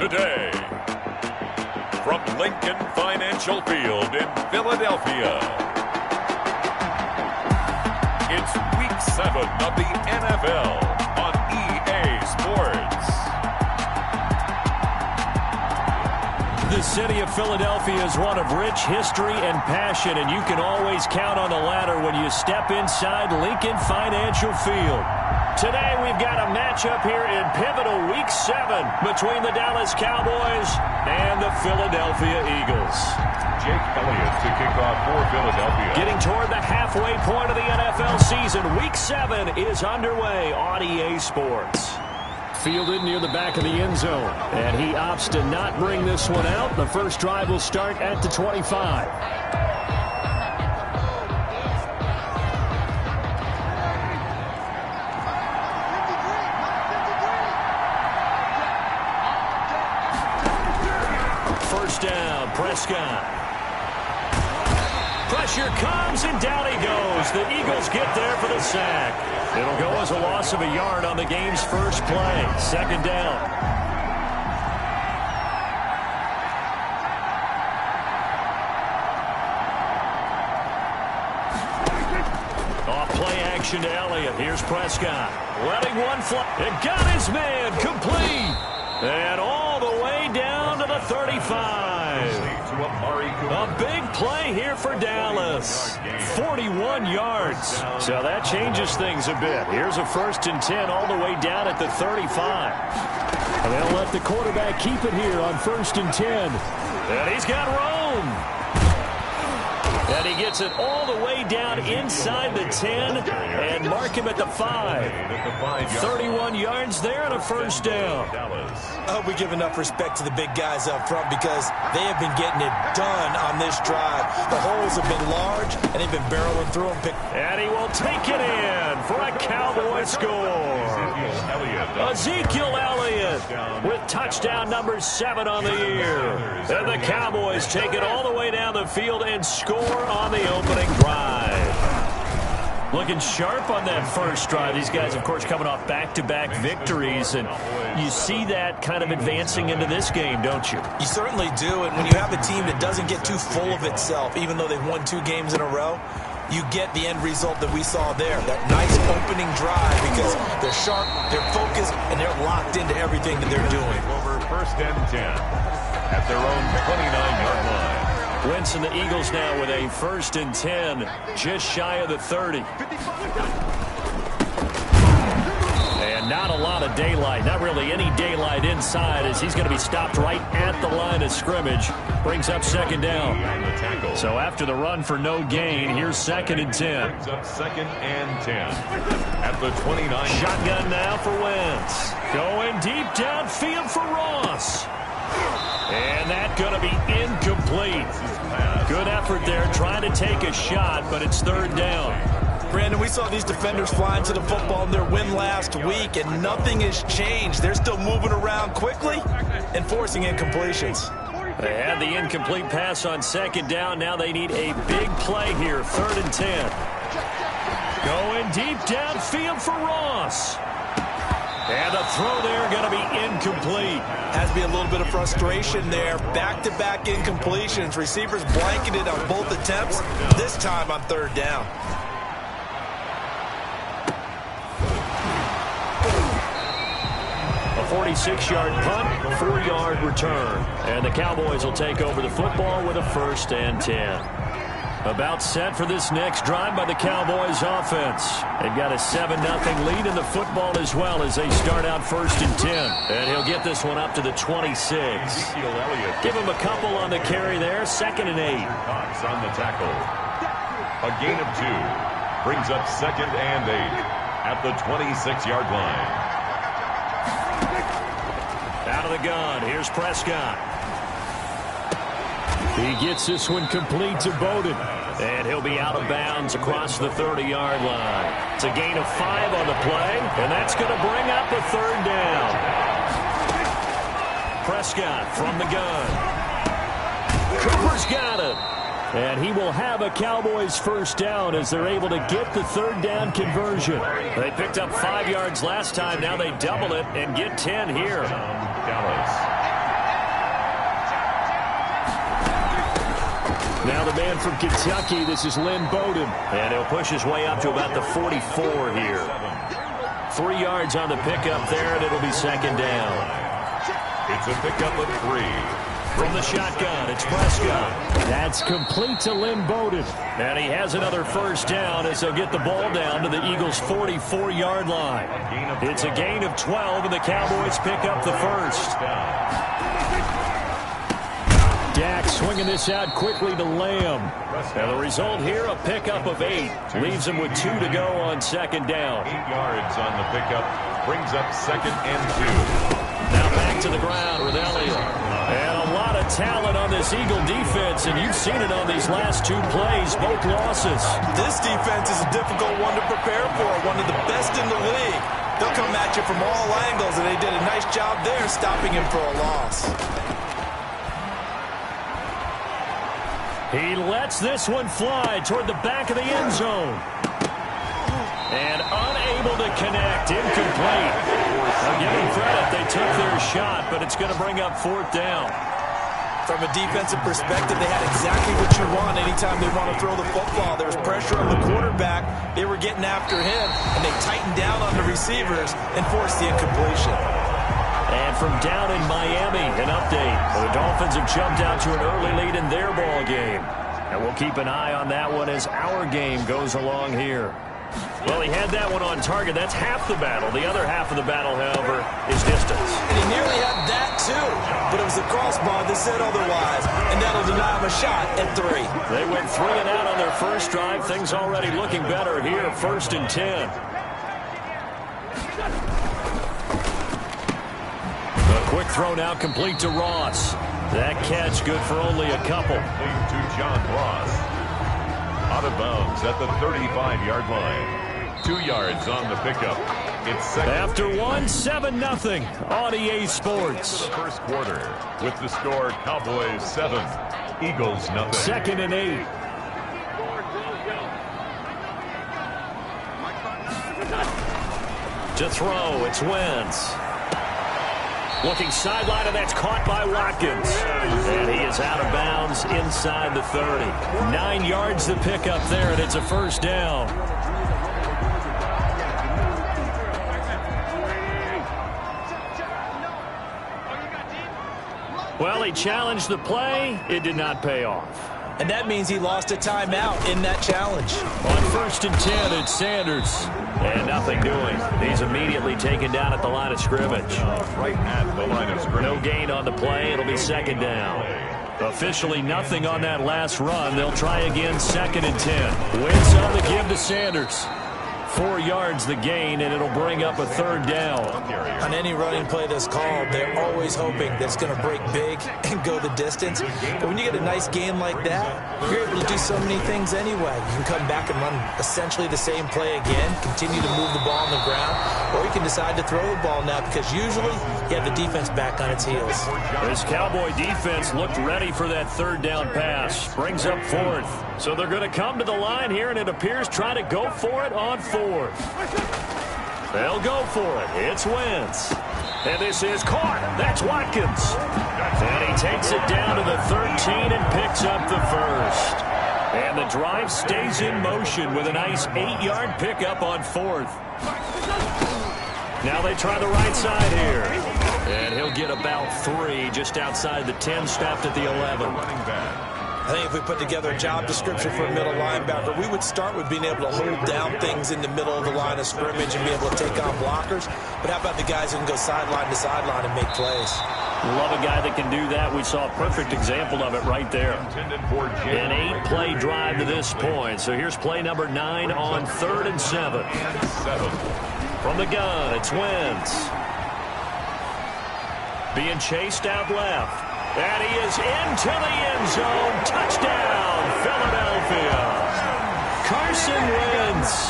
today. From Lincoln Financial Field in Philadelphia, it's Week 7 of the NFL on EA Sports. The city of Philadelphia is one of rich history and passion, and you can always count on the latter when you step inside Lincoln Financial Field. Today we've got a matchup here in pivotal Week 7 between the Dallas Cowboys and the Philadelphia Eagles. Jake Elliott to kick off for Philadelphia. Getting toward the halfway point of the NFL season, Week 7 is underway on EA Sports. Fielded near the back of the end zone, and he opts to not bring this one out. The first drive will start at the 25. First down, Prescott. Pressure comes, and down he goes. The Eagles get there for the sack. It'll go as a loss of a yard on the game's first play. Second down. Off play action to Elliott. Here's Prescott. Letting one fly. It got his man complete. And all the way down to the 35. A big play here for Dallas. 41 yards. So that changes things a bit. Here's a 1st and 10 all the way down at the 35. And they'll let the quarterback keep it here on 1st and 10. And he's got room. And he gets it all the way down inside the 10 and mark him at the 5. 31 yards there and a first down. I hope we give enough respect to the big guys up front because they have been getting it done on this drive. The holes have been large, and they've been barreling through them. And he will take it in for a Cowboy score. Ezekiel Elliott with touchdown number 7 on the year. And the Cowboys take it all the way down the field and score on the opening drive. Looking sharp on that first drive. These guys, of course, coming off back-to-back victories, and you see that kind of advancing into this game, don't you? You certainly do, and when you have a team that doesn't get too full of itself, even though they've won 2 games in a row, you get the end result that we saw there, that nice opening drive, because they're sharp, they're focused, and they're locked into everything that they're doing. Over 1st and 10 at their own 29-yard line. Wentz and the Eagles now with a 1st and 10, just shy of the 30. And not a lot of daylight, not really any daylight inside, as he's going to be stopped right at the line of scrimmage. Brings up 2nd down. So after the run for no gain, here's 2nd and 10. Brings up 2nd and 10 at the 29. Shotgun now for Wentz. Going deep downfield for Ross. And that's going to be incomplete. Good effort there trying to take a shot, but it's 3rd down. Brandon, we saw these defenders flying to the football in their win last week, and nothing has changed. They're still moving around quickly and forcing incompletions. They had the incomplete pass on 2nd down. Now they need a big play here, 3rd and 10. Going deep downfield for Ross. And the throw there going to be incomplete. Has to be a little bit of frustration there. Back-to-back incompletions. Receivers blanketed on both attempts, this time on 3rd down. A 46-yard punt, 4-yard return. And the Cowboys will take over the football with a 1st and 10. About set for this next drive by the Cowboys offense. They've got a 7-0 lead in the football as well as they start out 1st and 10. And he'll get this one up to the 26. Give him a couple on the carry there. 2nd and 8. Cox on the tackle. A gain of 2. Brings up 2nd and 8 at the 26-yard line. Out of the gun. Here's Prescott. He gets this one complete to Bowden. And he'll be out of bounds across the 30-yard line. It's a gain of 5 on the play, and that's going to bring up a 3rd down. Prescott from the gun. Cooper's got it. And he will have a Cowboys 1st down as they're able to get the 3rd down conversion. They picked up 5 yards last time. Now they double it and get 10 here. Dallas. Now the man from Kentucky, this is Lynn Bowden. And he'll push his way up to about the 44 here. 3 yards on the pickup there, and it'll be second down. It's a pickup of 3. From the shotgun, it's Prescott. That's complete to Lynn Bowden. And he has another first down as they'll get the ball down to the Eagles' 44-yard line. It's a gain of 12, and the Cowboys pick up the first. Dak swinging this out quickly to Lamb. And the result here, a pickup of 8. Leaves him with 2 to go on second down. 8 yards on the pickup. Brings up second and 2. Now back to the ground with Elliott. And a lot of talent on this Eagle defense, and you've seen it on these last 2 plays, both losses. This defense is a difficult one to prepare for, one of the best in the league. They'll come at you from all angles, and they did a nice job there stopping him for a loss. He lets this one fly toward the back of the end zone. And unable to connect, incomplete. I'll give them credit, they took their shot, but it's going to bring up 4th down. From a defensive perspective, they had exactly what you want anytime they want to throw the football. There was pressure on the quarterback. They were getting after him, and they tightened down on the receivers and forced the incompletion. And from down in Miami, an update. The Dolphins have jumped out to an early lead in their ball game. And we'll keep an eye on that one as our game goes along here. Well, he had that one on target. That's half the battle. The other half of the battle, however, is distance. And he nearly had that, too. But it was the crossbar that said otherwise. And that'll deny him a shot at 3. They went 3 and out on their first drive. Things already looking better here. 1st and 10. The quick throw now complete to Ross. That catch good for only a couple. To John Ross. Out of bounds at the 35-yard line. 2 yards on the pickup. It's second. After 1, 7-0 on EA Sports. The first quarter with the score Cowboys 7, Eagles 0. 2nd and 8. To throw, it's Wentz. Looking sideline, and that's caught by Watkins. And he is out of bounds inside the 30. 9 yards to pick up there, and it's a first down. Well, he challenged the play. It did not pay off. And that means he lost a timeout in that challenge. On 1st and 10, it's Sanders. And nothing doing. He's immediately taken down at the line of scrimmage. Right at the line of scrimmage. No gain on the play. It'll be second down. Officially nothing on that last run. They'll try again 2nd and 10. Wentz on the give to Sanders. 4 yards the gain, and it'll bring up a 3rd down. On any running play that's called, they're always hoping that it's going to break big and go the distance. But when you get a nice game like that, you're able to do so many things anyway. You can come back and run essentially the same play again, continue to move the ball on the ground, or you can decide to throw the ball now because usually you have the defense back on its heels. This Cowboy defense looked ready for that 3rd down pass. Brings up 4th. So they're going to come to the line here, and it appears try to go for it on 4th. They'll go for it. It's Wentz. And this is caught. That's Watkins. And he takes it down to the 13 and picks up the first. And the drive stays in motion with a nice 8-yard pickup on 4th. Now they try the right side here. And he'll get about 3 just outside the 10, stopped at the 11. I think if we put together a job description for a middle linebacker, we would start with being able to hold down things in the middle of the line of scrimmage and be able to take on blockers. But how about the guys who can go sideline to sideline and make plays? Love a guy that can do that. We saw a perfect example of it right there. An 8-play drive to this point. So here's play number 9 on 3rd and 7. From the gun, it's Wentz. Being chased out left. And he is into the end zone. Touchdown, Philadelphia. Carson Wentz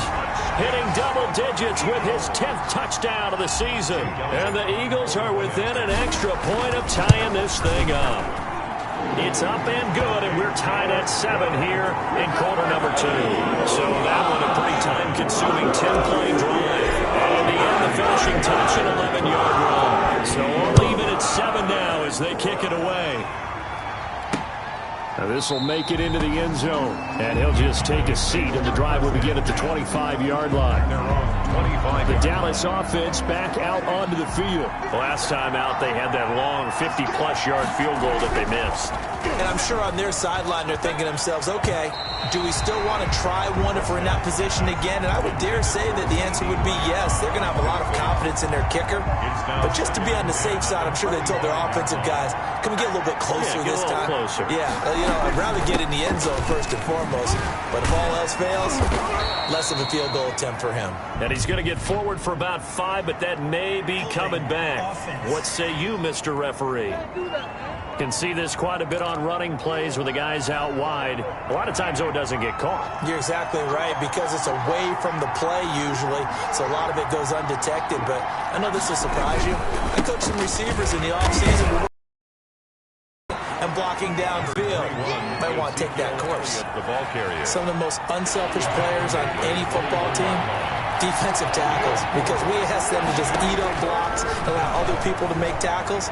hitting double digits with his 10th touchdown of the season. And the Eagles are within an extra point of tying this thing up. It's up and good, and we're tied at 7 here in quarter number 2. So that one a pretty time-consuming 10-play drive. And in the end, the finishing touch, an 11-yard run. So we'll leave it at 7 now as they kick it away. This will make it into the end zone. And he'll just take a seat, and the drive will begin at the 25-yard line. The Dallas offense back out onto the field. Last time out, they had that long 50-plus yard field goal that they missed. And I'm sure on their sideline they're thinking to themselves, okay, do we still want to try one if we're in that position again? And I would dare say that the answer would be yes. They're going to have a lot of confidence in their kicker. But just to be on the safe side, I'm sure they told their offensive guys, can we get a little bit closer this time? Closer. Yeah, I'd rather get in the end zone first and foremost. But if all else fails, less of a field goal attempt for him. And he's going to get forward for about 5, but that may be coming back. What say you, Mr. Referee? Can see this quite a bit on running plays with the guys out wide. A lot of times, though, it doesn't get caught. You're exactly right, because it's away from the play usually, so a lot of it goes undetected. But I know this will surprise you. I coached some receivers in the offseason and blocking downfield. Might want to take that course. Some of the most unselfish players on any football team, defensive tackles, because we ask them to just eat up blocks and allow other people to make tackles.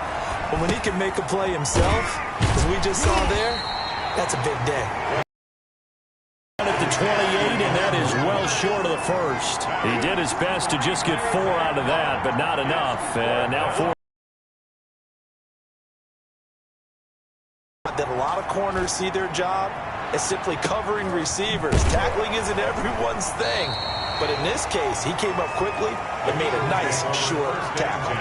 But when he can make a play himself, as we just saw there, that's a big day. At the 28, and that is well short of the first. He did his best to just get 4 out of that, but not enough. And now 4. That a lot of corners see their job as simply covering receivers. Tackling isn't everyone's thing. But in this case, he came up quickly and made a nice, short tackle.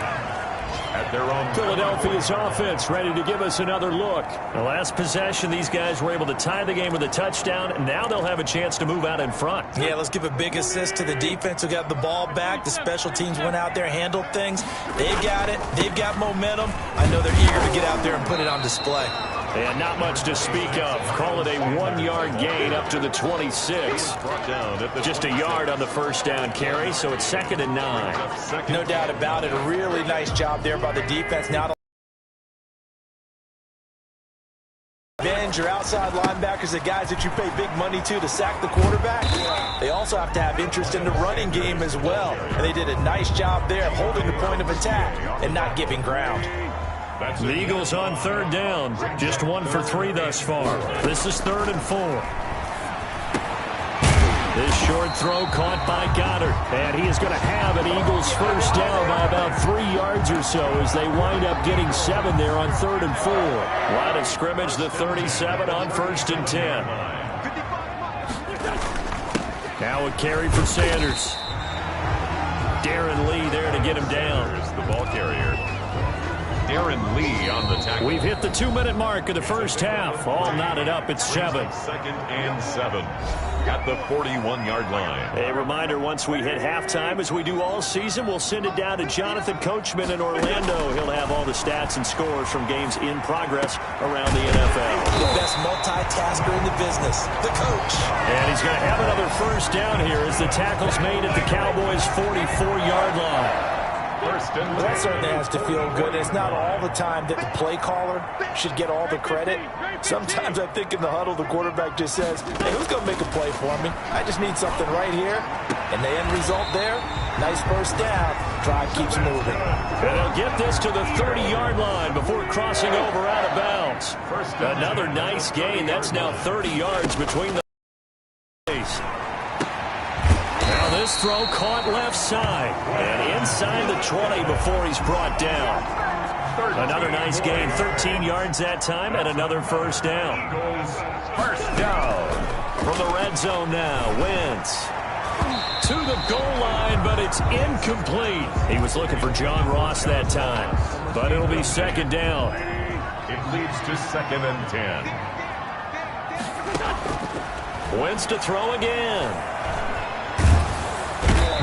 At their own Philadelphia's offense ready to give us another look. The last possession, these guys were able to tie the game with a touchdown, and now they'll have a chance to move out in front. Yeah, let's give a big assist to the defense who got the ball back. The special teams went out there, handled things. They've got it. They've got momentum. I know they're eager to get out there and put it on display. And not much to speak of. Call it a 1-yard gain up to the 26. Just a yard on the first down carry, so it's 2nd and 9. No doubt about it. A really nice job there by the defense. Now your outside linebackers, the guys that you pay big money to sack the quarterback, they also have to have interest in the running game as well. And they did a nice job there of holding the point of attack and not giving ground. The Eagles on 3rd down. Just 1 for 3 thus far. This is 3rd and 4. This short throw caught by Goddard. And he is going to have an Eagles first down by about 3 yards or so as they wind up getting 7 there on 3rd and 4. Line of scrimmage, the 37 on 1st and 10. Now a carry for Sanders. Darren Lee there to get him down. Here's the ball carrier. Darren Lee on the tackle. We've hit the 2-minute mark of the first half. All knotted up at 7. 2nd and 7. At the 41-yard line. A reminder, once we hit halftime, as we do all season, we'll send it down to Jonathan Coachman in Orlando. He'll have all the stats and scores from games in progress around the NFL. The best multitasker in the business, the coach. And he's going to have another first down here as the tackle's made at the Cowboys' 44-yard line. Well, that certainly has to feel good. It's not all the time that the play caller should get all the credit. Sometimes I think in the huddle, the quarterback just says, hey, who's going to make a play for me? I just need something right here. And the end result there, nice first down. Drive keeps moving. And they'll get this to the 30-yard line before crossing over out of bounds. Another nice gain. That's now 30 yards between the plays. Now this throw caught left side. And inside the 20 before he's brought down. Another nice gain, 13 yards that time, and another first down. First down. From the red zone now, Wentz to the goal line, but it's incomplete. He was looking for John Ross that time, but it'll be 2nd down. It leads to 2nd and 10. Wentz to throw again.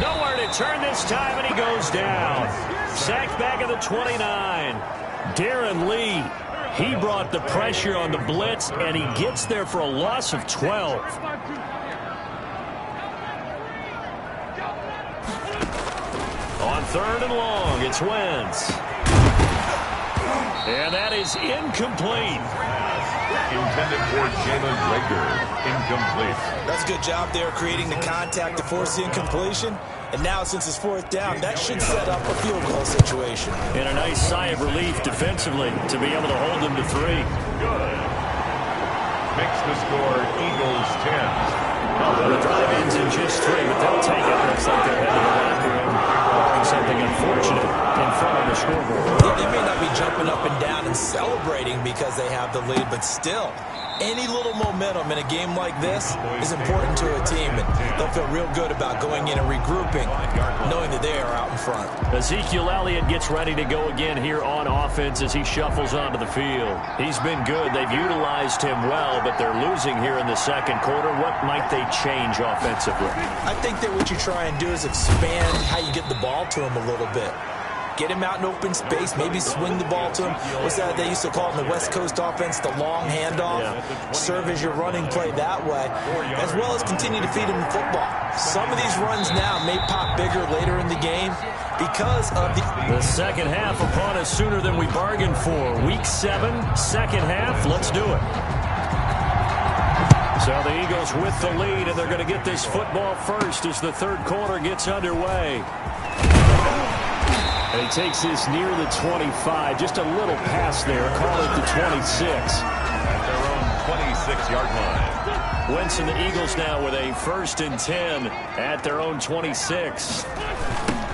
Nowhere to turn this time, and he goes down. Sacked back at the 29. Darren Lee, he brought the pressure on the blitz, and he gets there for a loss of 12. On 3rd and long, it's Wentz. And that is incomplete. Intended for Jalen Rager. Incomplete. That's a good job there creating the contact to force the incompletion. And now, since it's 4th down, that should set up a field goal situation. And a nice sigh of relief defensively to be able to hold them to 3. Good. makes the score Eagles 10. Well, the drive ends in just 3, but they'll take it. Looks like they're heading to the locker room, barring something unfortunate in front of the scoreboard. Yeah, they may not be jumping up and down and celebrating because they have the lead, but still, any little momentum in a game like this is important to a team, and they'll feel real good about going in and regrouping, knowing that they are out in front. Ezekiel Elliott gets ready to go again here on offense as he shuffles onto the field. He's been good. They've utilized him well, but they're losing here in the second quarter. What might they change offensively? I think that what you try and do is expand how you get the ball to him a little bit. Get him out in open space, maybe swing the ball to him. What's that they used to call in the West Coast offense, the long handoff? Yeah. Serve as your running play that way, as well as continue to feed him the football. Some of these runs now may pop bigger later in the game because of the second half upon us sooner than we bargained for. Week 7, second half. Let's do it. So the Eagles with the lead, and they're going to get this football first as the third quarter gets underway. And he takes this near the 25. Just a little pass there. Call it the 26. At their own 26-yard line. Wentz and the Eagles now with a 1st and 10 at their own 26.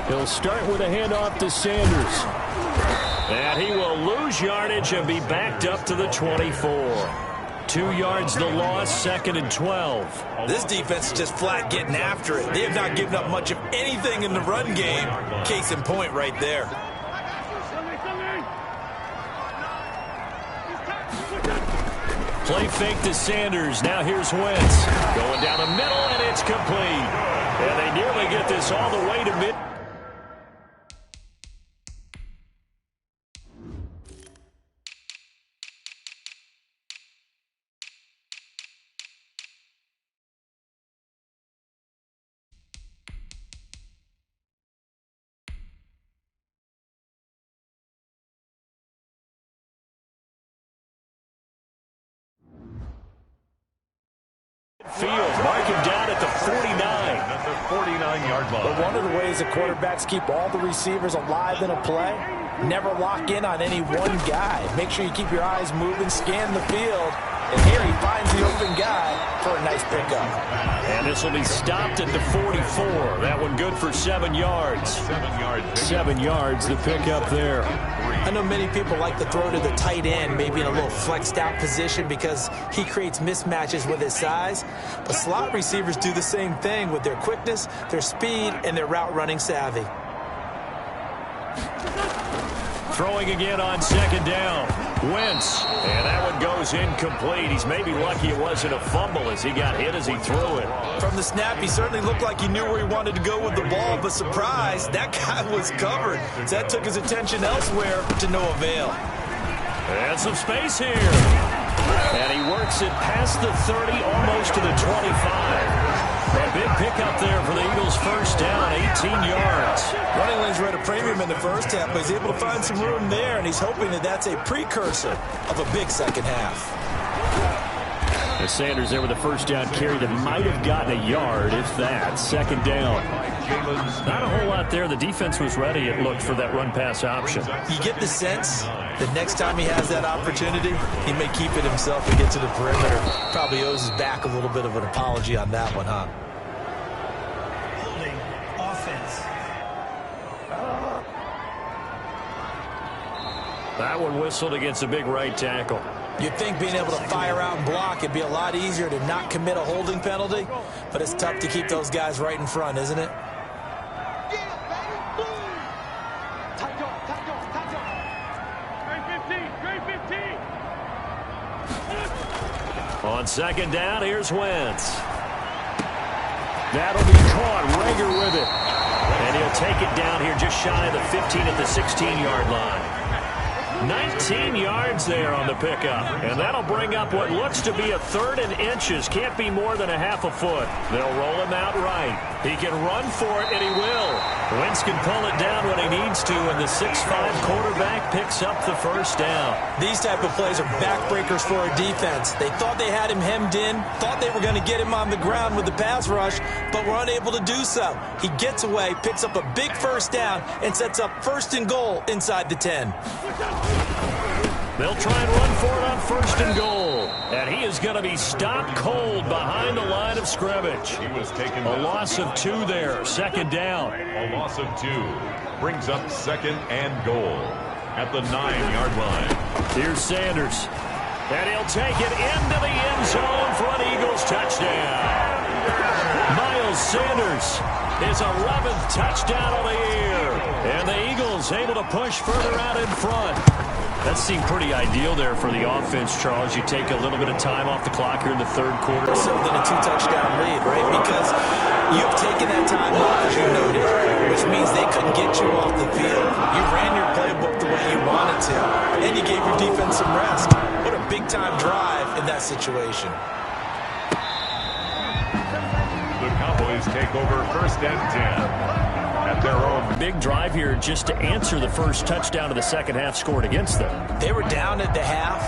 He'll start with a handoff to Sanders. And he will lose yardage and be backed up to the 24. 2 yards the loss, 2nd and 12. This defense is just flat getting after it. They have not given up much of anything in the run game. Case in point right there. Play fake to Sanders. Now here's Wentz. Going down the middle, and it's complete. And they nearly get this all the way to mid. Field, mark him down at the 49. At the 49-yard line. But one of the ways the quarterbacks keep all the receivers alive in a play, never lock in on any one guy. Make sure you keep your eyes moving, scan the field, and here he finds the open guy for a nice pickup. And this will be stopped at the 44. That one good for 7 yards. 7 yards, the pickup there. I know many people like to throw to the tight end, maybe in a little flexed out position because he creates mismatches with his size. But slot receivers do the same thing with their quickness, their speed, and their route running savvy. Throwing again on 2nd down. Wentz. And that one goes incomplete. He's maybe lucky it wasn't a fumble as he got hit as he threw it. From the snap, he certainly looked like he knew where he wanted to go with the ball, but surprise, that guy was covered. So that took his attention elsewhere to no avail. And some space here. And he works it past the 30, almost to the 25. A big pickup there for the Eagles' first down, 18 yards. Running lanes were at a premium in the first half, but he's able to find some room there, and he's hoping that that's a precursor of a big second half. As Sanders there with a first down carry that might have gotten a yard, if that. 2nd down. Not a whole lot there. The defense was ready, it looked, for that run-pass option. You get the sense that next time he has that opportunity, he may keep it himself and get to the perimeter. Probably owes his back a little bit of an apology on that one, huh? That one whistled against a big right tackle. You'd think being able to fire out and block, it'd be a lot easier to not commit a holding penalty, but it's tough to keep those guys right in front, isn't it? On 2nd down, here's Wentz. That'll be caught. Rager with it. And he'll take it down here just shy of the 15 at the 16-yard line. 19 yards there on the pickup. And that'll bring up what looks to be a 3rd and inches. Can't be more than a half a foot. They'll roll him out right. He can run for it, and he will. Wentz can pull it down when he needs to, and the 6'5" quarterback picks up the first down. These type of plays are backbreakers for a defense. They thought they had him hemmed in, thought they were going to get him on the ground with the pass rush, but were unable to do so. He gets away, picks up a big first down, and sets up 1st and goal inside the 10. They'll try and run for it on 1st and goal. And he is going to be stopped cold behind the line of scrimmage. He was taken a loss of 2 there. 2nd down. A loss of 2 brings up 2nd and goal at the 9-yard line. Here's Sanders. And he'll take it into the end zone for an Eagles touchdown. Miles Sanders, his 11th touchdown of the year. And the Eagles able to push further out in front. That seemed pretty ideal there for the offense, Charles. You take a little bit of time off the clock here in the 3rd quarter. So then a 2-touchdown lead, right? Because you've taken that time off, as you noted, which means they couldn't get you off the field. You ran your playbook the way you wanted to, and you gave your defense some rest. What a big-time drive in that situation. The Cowboys take over 1st and 10. At their own. Big drive here just to answer the first touchdown of the 2nd half scored against them. They were down at the half.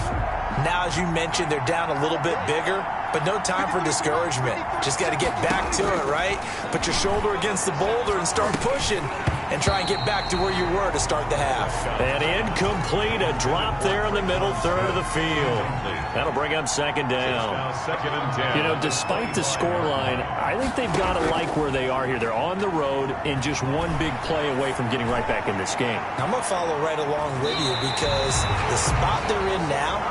Now, as you mentioned, they're down a little bit bigger, but no time for discouragement. Just got to get back to it, right? Put your shoulder against the boulder and start pushing and try and get back to where you were to start the half. And incomplete, a drop there in the middle third of the field. That'll bring up 2nd down. 2nd and 10. You know, despite the scoreline, I think they've got to like where they are here. They're on the road and just one big play away from getting right back in this game. I'm going to follow right along with you because the spot they're in now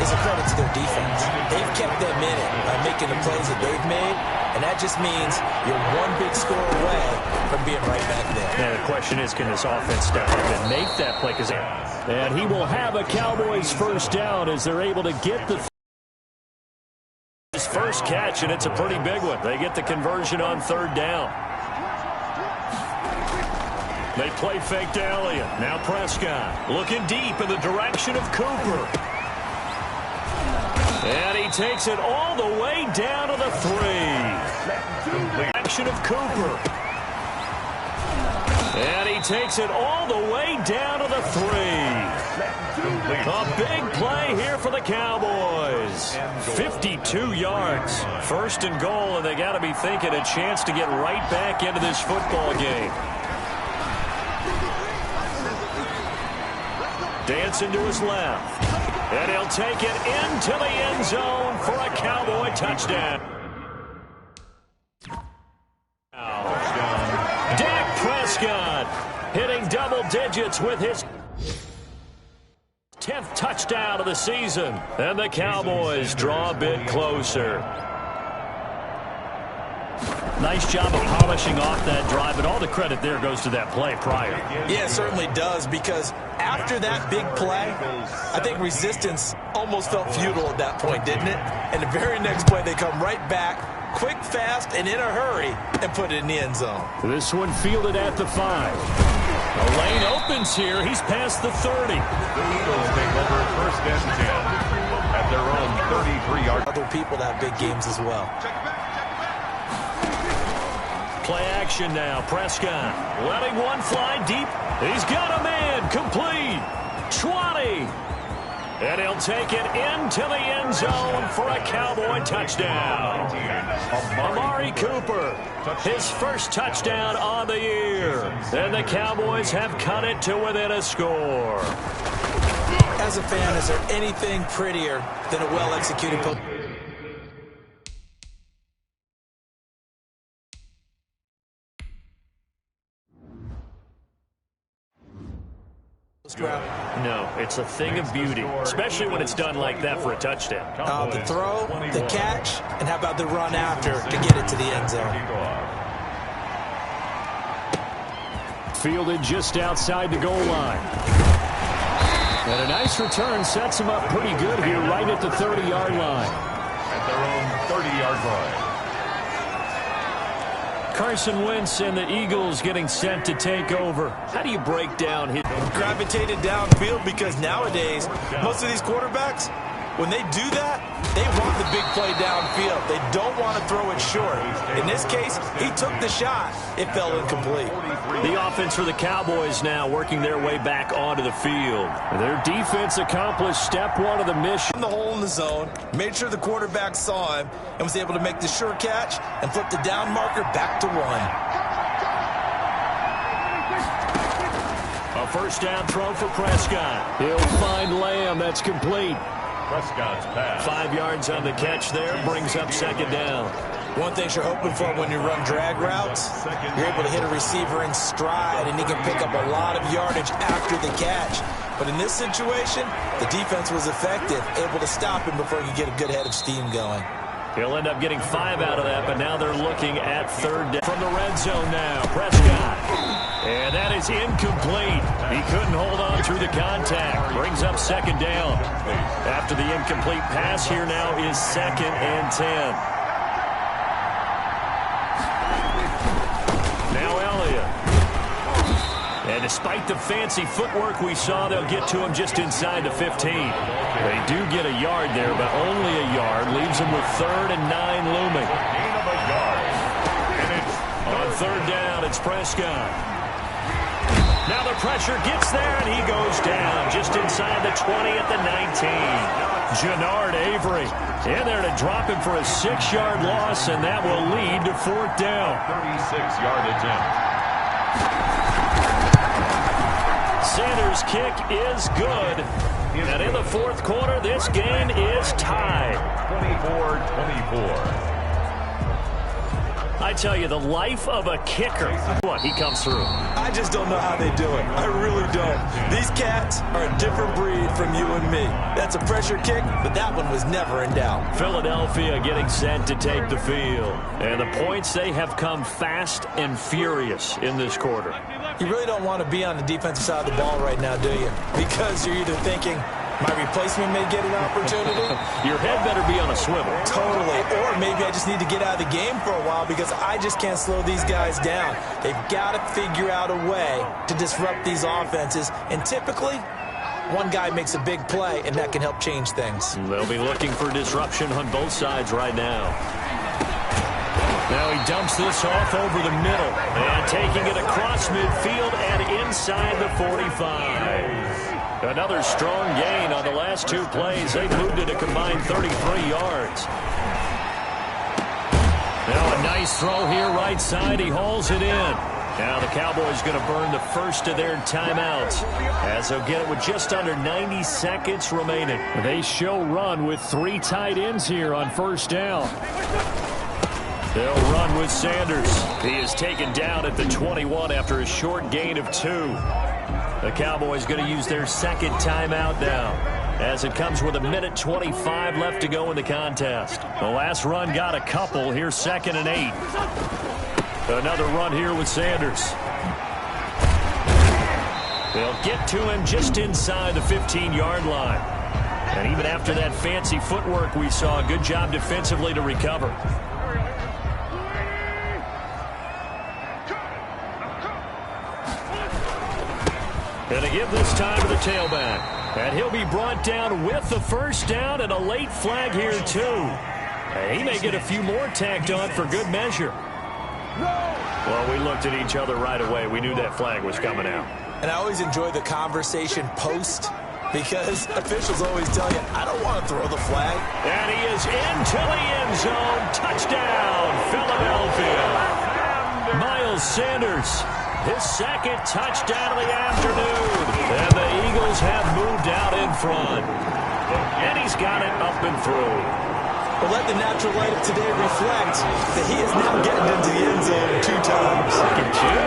is a credit to their defense. They've kept them in it by making the plays that they've made, and that just means you're one big score away from being right back there. And the question is, can this offense step up and make that play? And he will have a Cowboys 1st down as they're able to get his first catch, and it's a pretty big one. They get the conversion on 3rd down. They play fake to Elliott. Now Prescott looking deep in the direction of Cooper. And he takes it all the way down to the 3. Direction of Cooper. And he takes it all the way down to the 3. A big play here for the Cowboys. 52 yards. 1st and goal, and they got to be thinking a chance to get right back into this football game. Dancing to his left. And he'll take it into the end zone for a Cowboy touchdown. Dak Prescott hitting double digits with his 10th touchdown of the season. And the Cowboys draw a bit closer. Nice job of polishing off that drive, but all the credit there goes to that play prior. Yeah, it certainly does, because after that big play, I think resistance almost felt futile at that point, didn't it? And the very next play, they come right back, quick, fast, and in a hurry, and put it in the end zone. This one fielded at the 5. The lane opens here. He's past the 30. The Eagles take over 1st and 10 at their own 33-yard. Other people that have big games as well. Play action now. Prescott letting one fly deep. He's got a man. Complete. 20. And he'll take it into the end zone for a Cowboy touchdown. Amari Cooper, his first touchdown on the year. And the Cowboys have cut it to within a score. As a fan, is there anything prettier than a well-executed post? No, it's a thing of beauty, especially when it's done like that for a touchdown. The throw, the catch, and how about the run after to get it to the end zone? Fielded just outside the goal line. And a nice return sets him up pretty good here right at the 30-yard line. At their own 30-yard line. Carson Wentz and the Eagles getting set to take over. How do you break down his... Gravitated downfield, because nowadays, most of these quarterbacks, when they do that, they want the big play downfield. They don't want to throw it short. In this case, he took the shot. It fell incomplete. The offense for the Cowboys now working their way back onto the field. Their defense accomplished step one of the mission. In the hole in the zone, made sure the quarterback saw him and was able to make the sure catch and flip the down marker back to 1. A A first down throw for Prescott. He'll find Lamb. That's complete. Prescott's pass. 5 yards on the catch there. Brings up second down. One thing you're hoping for when you run drag routes, you're able to hit a receiver in stride, and he can pick up a lot of yardage after the catch. But in this situation, the defense was effective, able to stop him before he could get a good head of steam going. He'll end up getting 5 out of that, but now they're looking at third down. From the red zone now, Prescott. And that is incomplete. He couldn't hold on through the contact. Brings up second down. After the incomplete pass, here now is 2nd and 10. Now Elliott. And despite the fancy footwork we saw, they'll get to him just inside the 15. They do get a yard there, but only a yard. Leaves them with 3rd and 9 looming. Gain of a yard. And it's on third down, it's Prescott. Now the pressure gets there, and he goes down just inside the 20 at the 19. Jannard Avery in there to drop him for a 6-yard loss, and that will lead to 4th down. 36-yard attempt. Sanders' kick is good. And in the 4th quarter, this game is tied. 24-24. I tell you, the life of a kicker. What, he comes through. I just don't know how they do it. I really don't. These cats are a different breed from you and me. That's a pressure kick, but that one was never in doubt. Philadelphia getting set to take the field. And the points, they have come fast and furious in this quarter. You really don't want to be on the defensive side of the ball right now, do you? Because you're either thinking, my replacement may get an opportunity. Your head better be on a swivel. Totally. Or maybe I just need to get out of the game for a while because I just can't slow these guys down. They've got to figure out a way to disrupt these offenses. And typically, one guy makes a big play, and that can help change things. They'll be looking for disruption on both sides right now. Now he dumps this off over the middle. And taking it across midfield and inside the 45. Another strong gain on the last 2 plays. They moved it a combined 33 yards. Now a nice throw here right side. He hauls it in. Now the Cowboys going to burn the first of their timeouts as they'll get it with just under 90 seconds remaining. They show run with 3 tight ends here on first down. They'll run with Sanders. He is taken down at the 21 after a short gain of 2. The Cowboys going to use their 2nd timeout now as it comes with 1:25 left to go in the contest. The last run got a couple. Here's 2nd and 8. Another run here with Sanders. They'll get to him just inside the 15-yard line. And even after that fancy footwork we saw, a good job defensively to recover. Going to give this time to the tailback. And he'll be brought down with the first down and a late flag here, too. He may get a few more tacked on for good measure. Well, we looked at each other right away. We knew that flag was coming out. And I always enjoy the conversation post because officials always tell you, I don't want to throw the flag. And he is into the end zone. Touchdown, Philadelphia. Miles Sanders. His 2nd touchdown of the afternoon. And the Eagles have moved out in front. And he's got it up and through. But let the natural light of today reflect that he is now getting into the end zone 2 times. Look at you.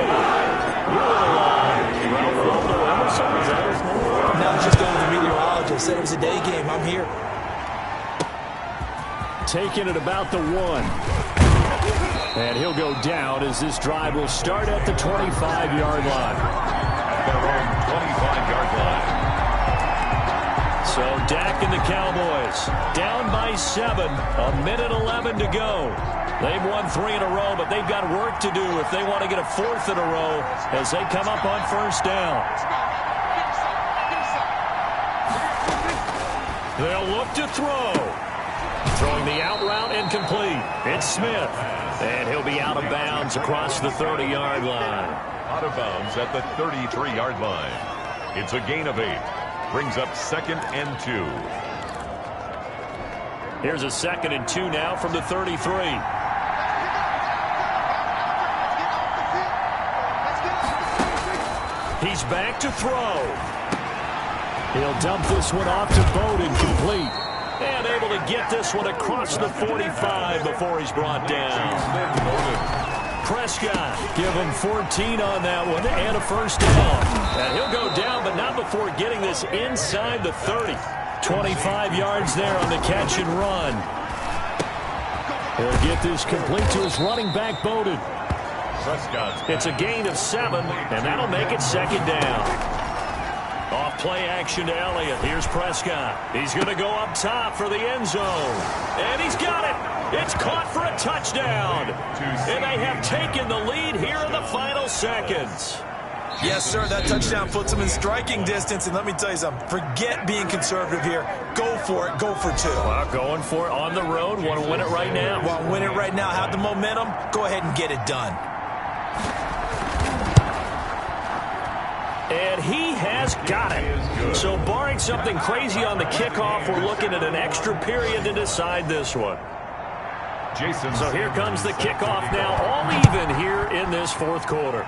Ralph Waldo Emerson, is that his name? Now just going to the meteorologist. Said it was a day game. I'm here. Taking it about the 1. And he'll go down as this drive will start at the 25-yard line. At their own 25-yard line. So Dak and the Cowboys down by 7, 1:11 to go. They've won 3 in a row, but they've got work to do if they want to get a 4th in a row as they come up on first down. They'll look to throw. Throwing the out route incomplete. It's Smith. And he'll be out of bounds across the 30-yard line. Out of bounds at the 33-yard line. It's a gain of 8. Brings up 2nd and 2. Here's a 2nd and 2 now from the 33. He's back to throw. He'll dump this one off to Bowden, complete. And able to get this one across the 45 before he's brought down. Prescott, give him 14 on that one and a first down. And he'll go down, but not before getting this inside the 30. 25 yards there on the catch and run. He'll get this complete to his running back, Bowden. It's a gain of 7, and that'll make it second down. Off play action to Elliott. Here's Prescott. He's going to go up top for the end zone. And he's got it. It's caught for a touchdown. And they have taken the lead here in the final seconds. Yes, sir, that touchdown puts them in striking distance. And let me tell you something. Forget being conservative here. Go for it. Go for 2. Well, going for it on the road. Want to win it right now. Want to win it right now. Have the momentum. Go ahead and get it done. And he has got it. So barring something crazy on the kickoff, we're looking at an extra period to decide this one. So here comes the kickoff now, all even here in this fourth quarter.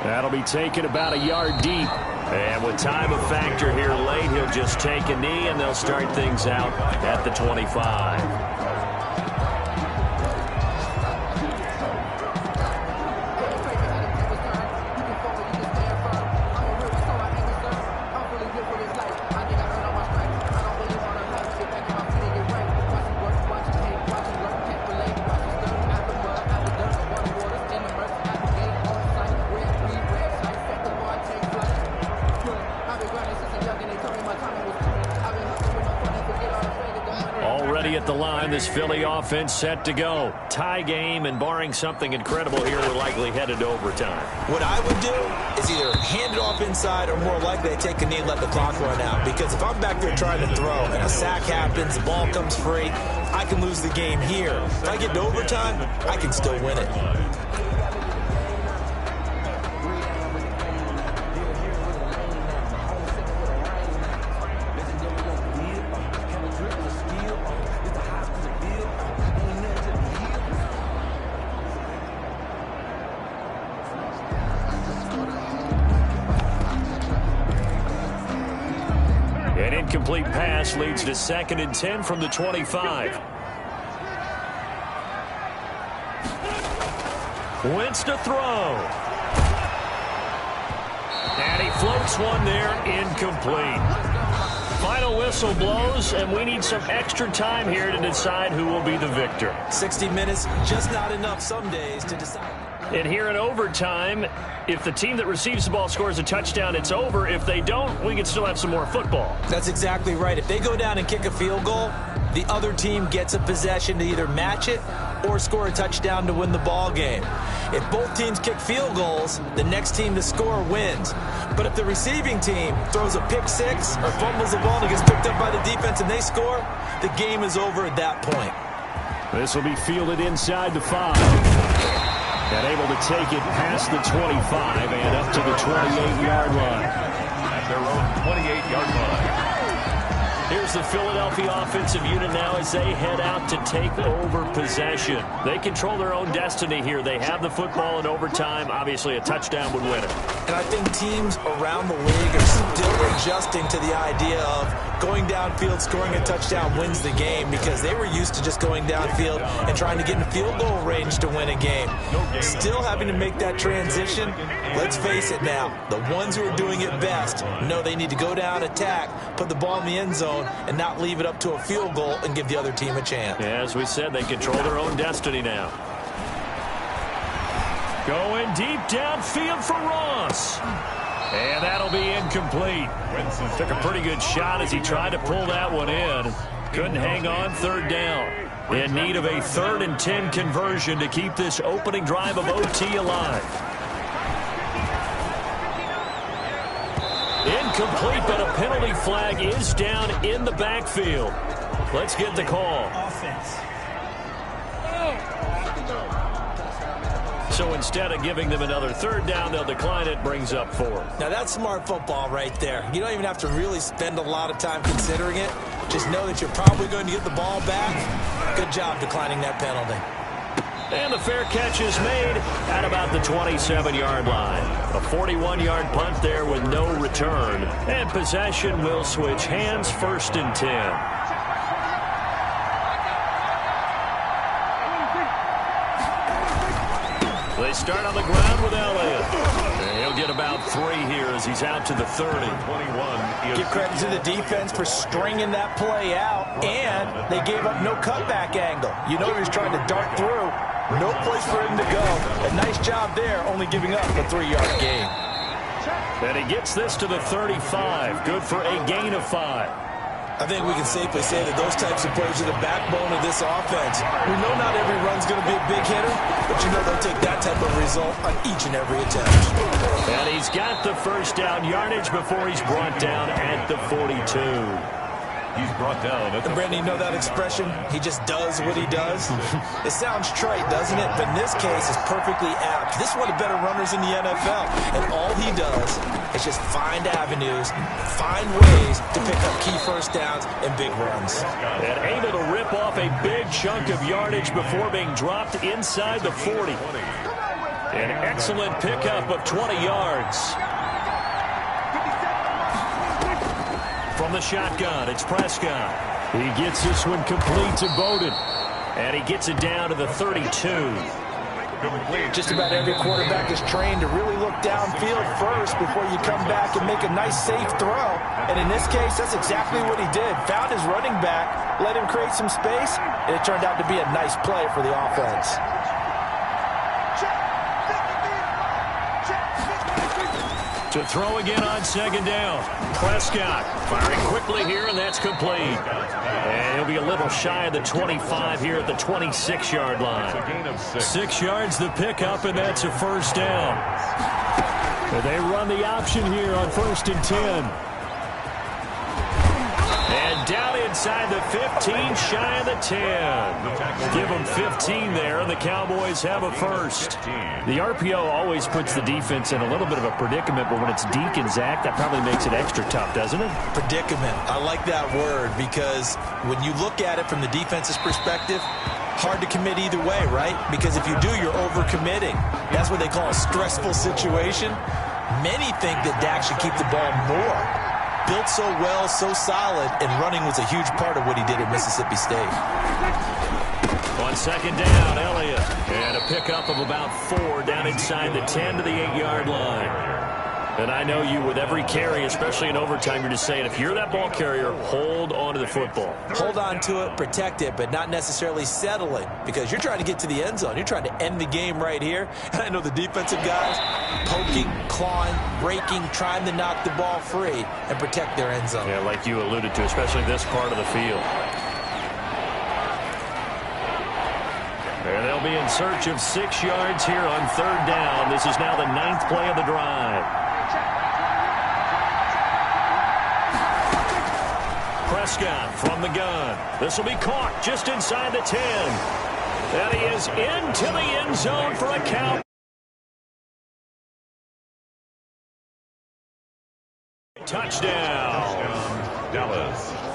That'll be taken about a yard deep. And with time a factor here late, he'll just take a knee, and they'll start things out at the 25. At the line, this Philly offense set to go. Tie game, and barring something incredible here, we're likely headed to overtime. What I would do is either hand it off inside or more likely to take a knee and let the clock run out. Because if I'm back there trying to throw and a sack happens, the ball comes free, I can lose the game here. If I get to overtime, I can still win it. An incomplete pass leads to 2nd and 10 from the 25. Wentz to throw. And he floats one there, incomplete. Final whistle blows, and we need some extra time here to decide who will be the victor. 60 minutes, just not enough some days to decide. And here in overtime, if the team that receives the ball scores a touchdown, it's over. If they don't, we can still have some more football. That's exactly right. If they go down and kick a field goal, the other team gets a possession to either match it or score a touchdown to win the ball game. If both teams kick field goals, the next team to score wins. But if the receiving team throws a pick six or fumbles the ball and gets picked up by the defense and they score, the game is over at that point. This will be fielded inside the 5. And able to take it past the 25 and up to the 28-yard line. At their own 28-yard line. Here's the Philadelphia offensive unit now as they head out to take over possession. They control their own destiny here. They have the football in overtime. Obviously, a touchdown would win it. And I think teams around the league are still adjusting to the idea of going downfield, scoring a touchdown wins the game, because they were used to just going downfield and trying to get in field goal range to win a game. Still having to make that transition. Let's face it now, the ones who are doing it best know they need to go down, attack, put the ball in the end zone, and not leave it up to a field goal and give the other team a chance. Yeah, as we said, they control their own destiny now. Going deep downfield for Ross. And that'll be incomplete. Took a pretty good shot as he tried to pull that one in. Couldn't hang on, 3rd down. In need of a 3rd and 10 conversion to keep this opening drive of OT alive. Incomplete, but a penalty flag is down in the backfield. Let's get the call. So instead of giving them another 3rd down, they'll decline it, brings up 4. Now that's smart football right there. You don't even have to really spend a lot of time considering it. Just know that you're probably going to get the ball back. Good job declining that penalty. And the fair catch is made at about the 27-yard line. A 41-yard punt there with no return. And possession will switch hands, 1st and 10. They start on the ground with Elliott. And he'll get about 3 here as he's out to the 30. 21. Give credit to the defense for stringing that play out, and they gave up no cutback angle. You know he was trying to dart through. No place for him to go. A nice job there, only giving up a 3-yard gain. And he gets this to the 35. Good for a gain of 5. I think we can safely say that those types of plays are the backbone of this offense. We know not every run's going to be a big hitter, but you know they'll take that type of result on each and every attempt. And he's got the 1st down yardage before he's brought down at the 42. He's brought down. And Brandon, you know that expression? He just does what he does? It sounds trite, doesn't it? But in this case, it's perfectly apt. This is one of the better runners in the NFL. And all he does is just find avenues, find ways to pick up key 1st downs and big runs. And able to rip off a big chunk of yardage before being dropped inside the 40. An excellent pickup of 20 yards. From the shotgun, it's Prescott. He gets this one complete to Bowden. And he gets it down to the 32. Just about every quarterback is trained to really look downfield first before you come back and make a nice, safe throw. And in this case, that's exactly what he did. Found his running back, let him create some space, and it turned out to be a nice play for the offense. To throw again on 2nd down. Prescott firing quickly here, and that's complete. And he'll be a little shy of the 25 here at the 26-yard line. 6 yards the pickup, and that's a 1st down. And they run the option here on 1st and 10. And down inside the 15, shy of the 10. Give them 15 there, and the Cowboys have a 1st. The RPO always puts the defense in a little bit of a predicament, but when it's Deke and Zach, that probably makes it extra tough, doesn't it? Predicament. I like that word because when you look at it from the defense's perspective, hard to commit either way, right? Because if you do, you're overcommitting. That's what they call a stressful situation. Many think that Dak should keep the ball more. Built so well, so solid, and running was a huge part of what he did at Mississippi State. On 2nd down, Elliott. And a pickup of about 4 down inside the 10 to the 8-yard line. And I know you, with every carry, especially in overtime, you're just saying, if you're that ball carrier, hold on to the football. Hold on to it, protect it, but not necessarily settling, because you're trying to get to the end zone. You're trying to end the game right here. And I know the defensive guys poking, clawing, breaking, trying to knock the ball free and protect their end zone. Yeah, like you alluded to, especially this part of the field. And they'll be in search of 6 yards here on 3rd down. This is now the 9th play of the drive. Prescott from the gun. This will be caught just inside the 10. And he is into the end zone for a count. Touchdown. Dallas.